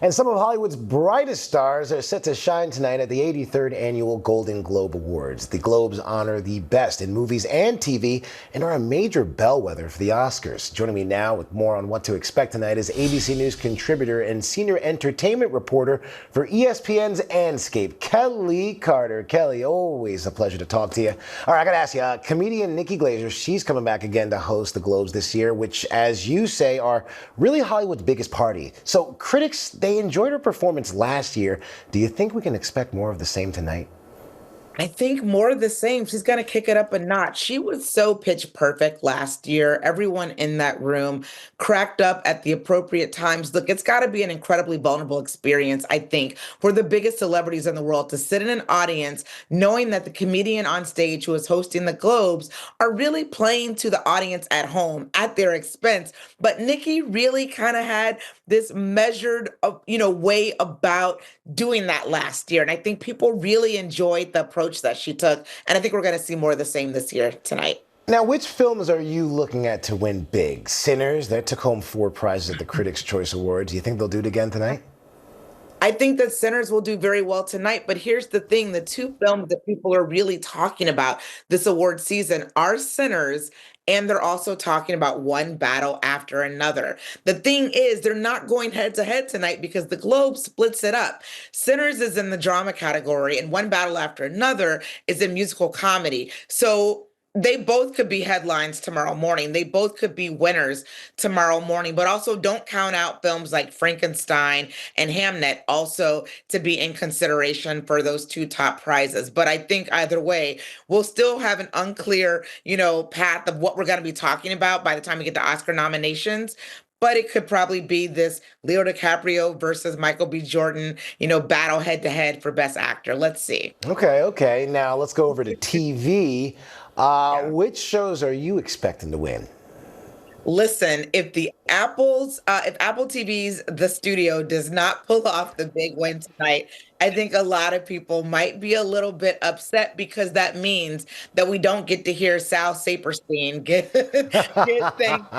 And some of Hollywood's brightest stars are set to shine tonight at the 83rd Annual Golden Globe Awards. The Globes honor the best in movies and TV and are a major bellwether for the Oscars. Joining me now with more on what to expect tonight is ABC News contributor and senior entertainment reporter for ESPN's Andscape, Kelley Carter. Kelley, always a pleasure to talk to you. All right, I got to ask you, comedian Nikki Glaser, she's coming back again to host the Globes this year, which, as you say, are really Hollywood's biggest party. So critics, they enjoyed her performance last year. Do you think we can expect more of the same tonight? I think more of the same. She's going to kick it up a notch. She was so pitch perfect last year. Everyone in that room cracked up at the appropriate times. Look, it's got to be an incredibly vulnerable experience, I think, for the biggest celebrities in the world to sit in an audience knowing that the comedian on stage who is hosting the Globes are really playing to the audience at home at their expense. But Nikki really kind of had this measured, way about doing that last year. And I think people really enjoyed the approach that she took. And I think we're going to see more of the same this year tonight. Now, which films are you looking at to win big? Sinners, that took home 4 prizes at the Critics' Choice Awards. Do you think they'll do it again tonight? I think that Sinners will do very well tonight, but here's the thing, the two films that people are really talking about this award season are Sinners, and they're also talking about One Battle After Another. The thing is, they're not going head to head tonight because the Globe splits it up. Sinners is in the drama category, and One Battle After Another is in musical comedy. So they both could be headlines tomorrow morning. They both could be winners tomorrow morning, but also don't count out films like Frankenstein and Hamnet also to be in consideration for those two top prizes. But I think either way, we'll still have an unclear, path of what we're going to be talking about by the time we get to Oscar nominations. But it could probably be this Leo DiCaprio versus Michael B. Jordan, battle head to head for Best Actor. Let's see. Okay. Now let's go over to TV. Yeah. Which shows are you expecting to win? Listen, if Apple TV's The Studio does not pull off the big win tonight, I think a lot of people might be a little bit upset because that means that we don't get to hear Sal Saperstein get thanked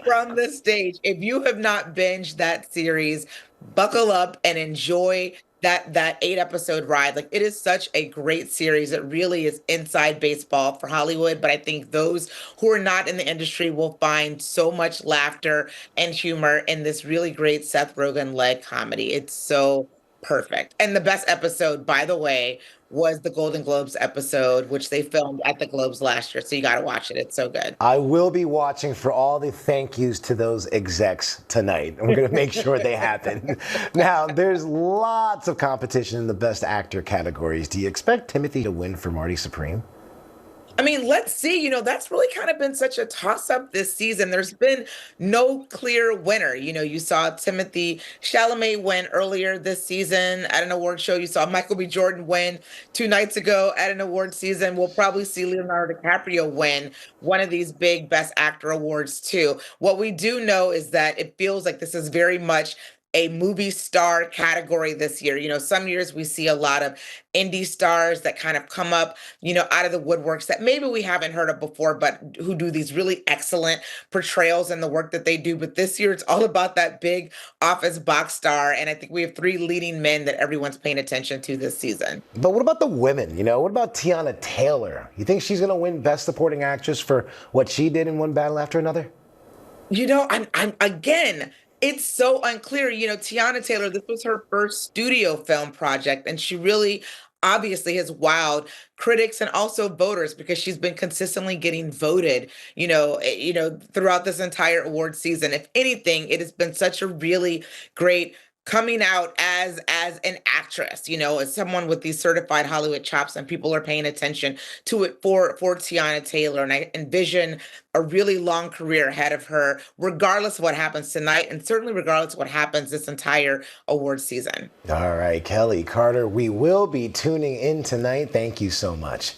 from the stage. If you have not binged that series, buckle up and enjoy that 8 episode ride. Like, it is such a great series. It really is inside baseball for Hollywood, but I think those who are not in the industry will find so much laughter and humor in this really great Seth Rogen led comedy. It's so perfect. And the best episode, by the way, was the Golden Globes episode, which they filmed at the Globes last year. So you got to watch it. It's so good. I will be watching for all the thank yous to those execs tonight. I'm going to make sure they happen. Now, there's lots of competition in the Best Actor categories. Do you expect Timothy to win for Marty Supreme? I mean, let's see. That's really kind of been such a toss up this season. There's been no clear winner. You saw Timothy Chalamet win earlier this season at an award show. You saw Michael B. Jordan win 2 nights ago at an award season. We'll probably see Leonardo DiCaprio win one of these big Best Actor awards too. What we do know is that it feels like this is very much a movie star category this year. Some years we see a lot of indie stars that kind of come up, out of the woodworks that maybe we haven't heard of before, but who do these really excellent portrayals in the work that they do. But this year it's all about that big office box star. And I think we have 3 leading men that everyone's paying attention to this season. But what about the women? What about Tiana Taylor? You think she's going to win Best Supporting Actress for what she did in One Battle After Another? I'm again, it's so unclear. Tiana Taylor, this was her first studio film project, and she really obviously has wowed critics and also voters because she's been consistently getting voted, throughout this entire award season. If anything, it has been such a really great coming out as an actress, as someone with these certified Hollywood chops, and people are paying attention to it for Tiana Taylor. And I envision a really long career ahead of her, regardless of what happens tonight, and certainly regardless of what happens this entire award season. All right, Kelley Carter, we will be tuning in tonight. Thank you so much.